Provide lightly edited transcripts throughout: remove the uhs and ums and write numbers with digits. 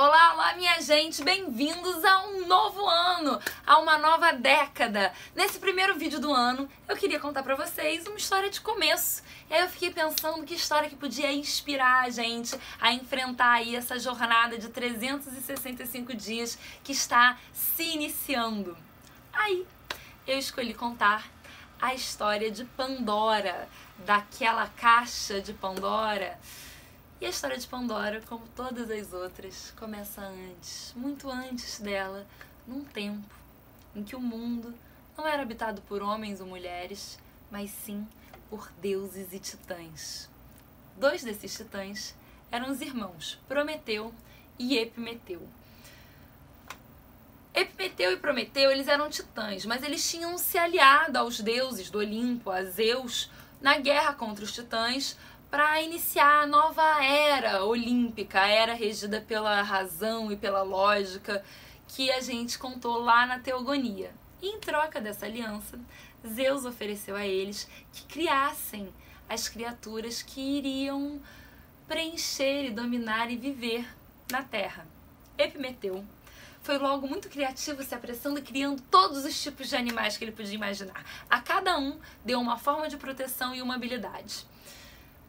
Olá, olá minha gente, bem-vindos a um novo ano, a uma nova década. Nesse primeiro vídeo do ano, eu queria contar pra vocês uma história de começo. E aí eu fiquei pensando que história que podia inspirar a gente a enfrentar aí essa jornada de 365 dias que está se iniciando. Aí eu escolhi contar a história de Pandora, daquela caixa de Pandora. E a história de Pandora, como todas as outras, começa antes, muito antes dela, num tempo em que o mundo não era habitado por homens ou mulheres, mas sim por deuses e titãs. Dois desses titãs eram os irmãos Prometeu e Epimeteu. Epimeteu e Prometeu, eles eram titãs, mas eles tinham se aliado aos deuses do Olimpo, a Zeus, na guerra contra os titãs, para iniciar a nova era olímpica, a era regida pela razão e pela lógica que a gente contou lá na Teogonia. E em troca dessa aliança, Zeus ofereceu a eles que criassem as criaturas que iriam preencher e dominar e viver na Terra. Epimeteu foi logo muito criativo, se apressando e criando todos os tipos de animais que ele podia imaginar. A cada um deu uma forma de proteção e uma habilidade.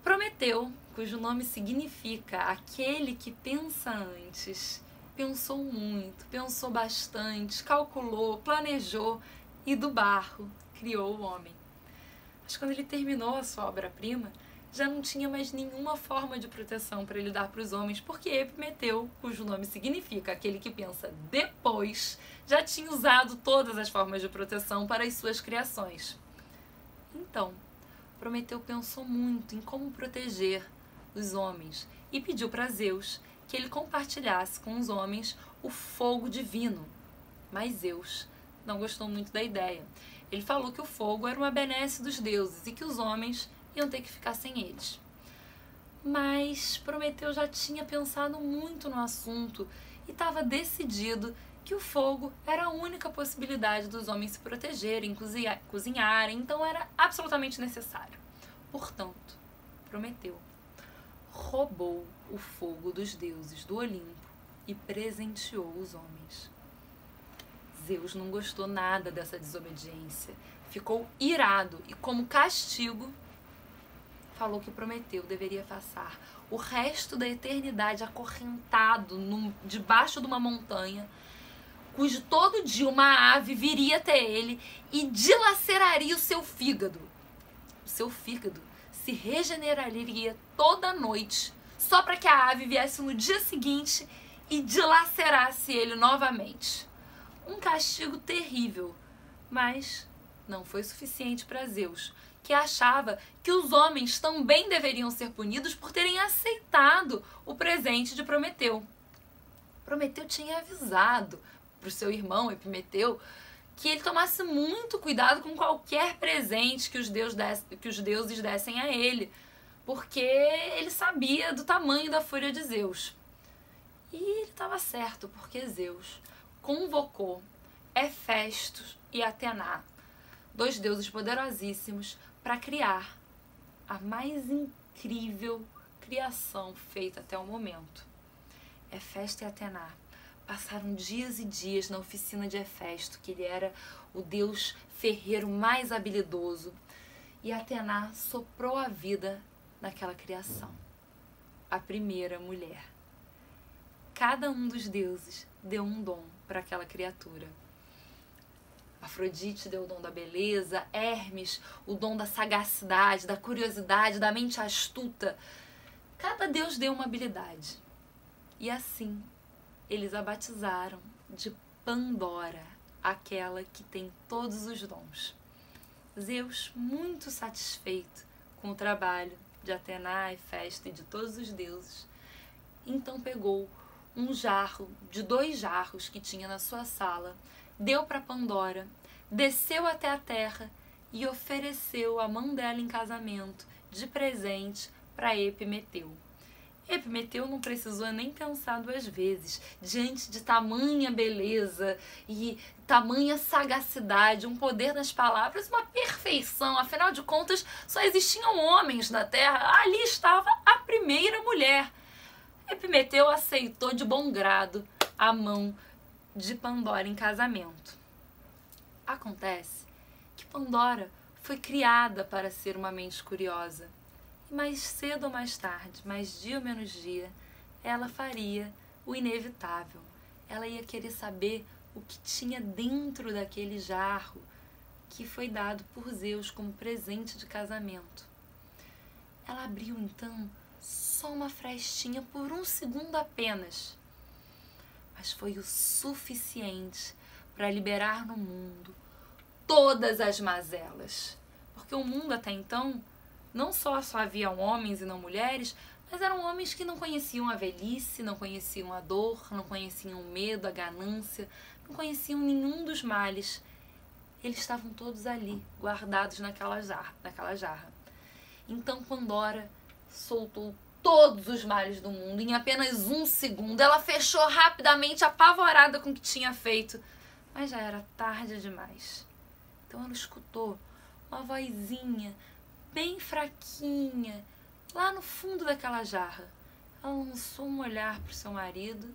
Prometeu, cujo nome significa aquele que pensa antes, pensou muito, pensou bastante, calculou, planejou e do barro criou o homem. Mas quando ele terminou a sua obra-prima, já não tinha mais nenhuma forma de proteção para ele dar para os homens, porque Epimeteu, cujo nome significa aquele que pensa depois, já tinha usado todas as formas de proteção para as suas criações. Então, Prometeu pensou muito em como proteger os homens e pediu para Zeus que ele compartilhasse com os homens o fogo divino. Mas Zeus não gostou muito da ideia. Ele falou que o fogo era uma benesse dos deuses e que os homens iam ter que ficar sem eles. Mas Prometeu já tinha pensado muito no assunto e estava decidido que o fogo era a única possibilidade dos homens se protegerem, cozinharem, então era absolutamente necessário. Portanto, Prometeu roubou o fogo dos deuses do Olimpo e presenteou os homens. Zeus não gostou nada dessa desobediência, ficou irado e, como castigo, falou que Prometeu deveria passar o resto da eternidade acorrentado debaixo de uma montanha, cujo todo dia uma ave viria até ele e dilaceraria o seu fígado. O seu fígado se regeneraria toda noite, só para que a ave viesse no dia seguinte e dilacerasse ele novamente. Um castigo terrível, mas não foi suficiente para Zeus, que achava que os homens também deveriam ser punidos por terem aceitado o presente de Prometeu. Prometeu tinha avisado para o seu irmão Epimeteu que ele tomasse muito cuidado com qualquer presente que os deuses dessem a ele, porque ele sabia do tamanho da fúria de Zeus. E ele estava certo, porque Zeus convocou Hefesto e Atená, dois deuses poderosíssimos, para criar a mais incrível criação feita até o momento. Hefesto e Atená passaram dias e dias na oficina de Hefesto, que ele era o deus ferreiro mais habilidoso, e Atená soprou a vida naquela criação, a primeira mulher. Cada um dos deuses deu um dom para aquela criatura. Afrodite deu o dom da beleza, Hermes o dom da sagacidade, da curiosidade, da mente astuta. Cada deus deu uma habilidade. E assim, eles a batizaram de Pandora, aquela que tem todos os dons. Zeus, muito satisfeito com o trabalho de Atená, Hefesto e de todos os deuses, então pegou um jarro, de 2 jarros que tinha na sua sala, deu para Pandora, desceu até a terra e ofereceu a mão dela em casamento, de presente, para Epimeteu. Epimeteu não precisou nem pensar 2 vezes, diante de tamanha beleza e tamanha sagacidade, um poder nas palavras, uma perfeição. Afinal de contas, só existiam homens na Terra. Ali estava a primeira mulher. Epimeteu aceitou de bom grado a mão de Pandora em casamento. Acontece que Pandora foi criada para ser uma mente curiosa. E mais cedo ou mais tarde, mais dia ou menos dia, ela faria o inevitável. Ela ia querer saber o que tinha dentro daquele jarro que foi dado por Zeus como presente de casamento. Ela abriu então só uma frestinha por 1 segundo apenas, mas foi o suficiente para liberar no mundo todas as mazelas. Porque o mundo até então não só havia homens e não mulheres, mas eram homens que não conheciam a velhice, não conheciam a dor, não conheciam o medo, a ganância, não conheciam nenhum dos males. Eles estavam todos ali, guardados naquela jarra. Então Pandora soltou todos os males do mundo em apenas 1 segundo. Ela fechou rapidamente, apavorada com o que tinha feito. Mas já era tarde demais. Então ela escutou uma vozinha bem fraquinha, lá no fundo daquela jarra. Ela lançou um olhar para o seu marido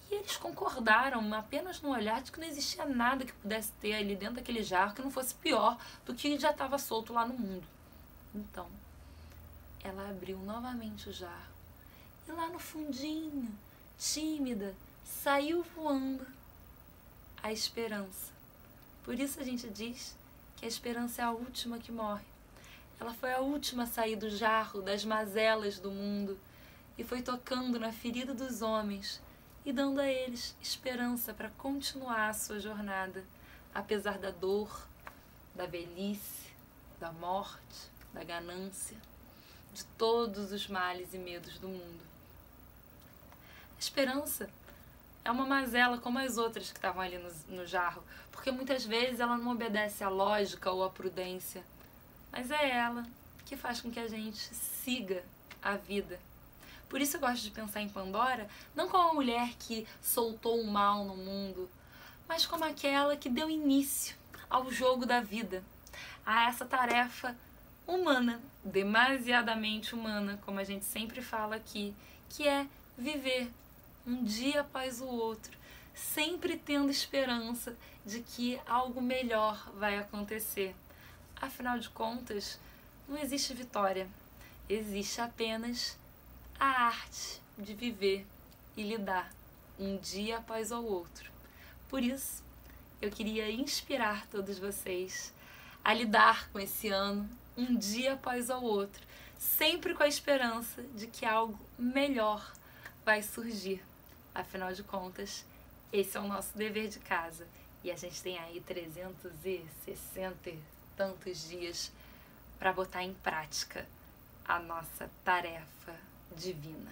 e eles concordaram, apenas no olhar, de que não existia nada que pudesse ter ali dentro daquele jarro que não fosse pior do que já estava solto lá no mundo. Então, ela abriu novamente o jarro e lá no fundinho, tímida, saiu voando a esperança. Por isso a gente diz que a esperança é a última que morre. Ela foi a última a sair do jarro, das mazelas do mundo, e foi tocando na ferida dos homens e dando a eles esperança para continuar a sua jornada, apesar da dor, da velhice, da morte, da ganância, de todos os males e medos do mundo. A esperança é uma mazela como as outras que estavam ali no jarro, porque muitas vezes ela não obedece à lógica ou à prudência, mas é ela que faz com que a gente siga a vida. Por isso eu gosto de pensar em Pandora não como uma mulher que soltou o mal no mundo, mas como aquela que deu início ao jogo da vida, a essa tarefa humana, demasiadamente humana, como a gente sempre fala aqui, que é viver um dia após o outro, sempre tendo esperança de que algo melhor vai acontecer. Afinal de contas, não existe vitória, existe apenas a arte de viver e lidar um dia após o outro. Por isso, eu queria inspirar todos vocês a lidar com esse ano um dia após o outro, sempre com a esperança de que algo melhor vai surgir. Afinal de contas, esse é o nosso dever de casa e a gente tem aí 360 e tantos dias para botar em prática a nossa tarefa divina.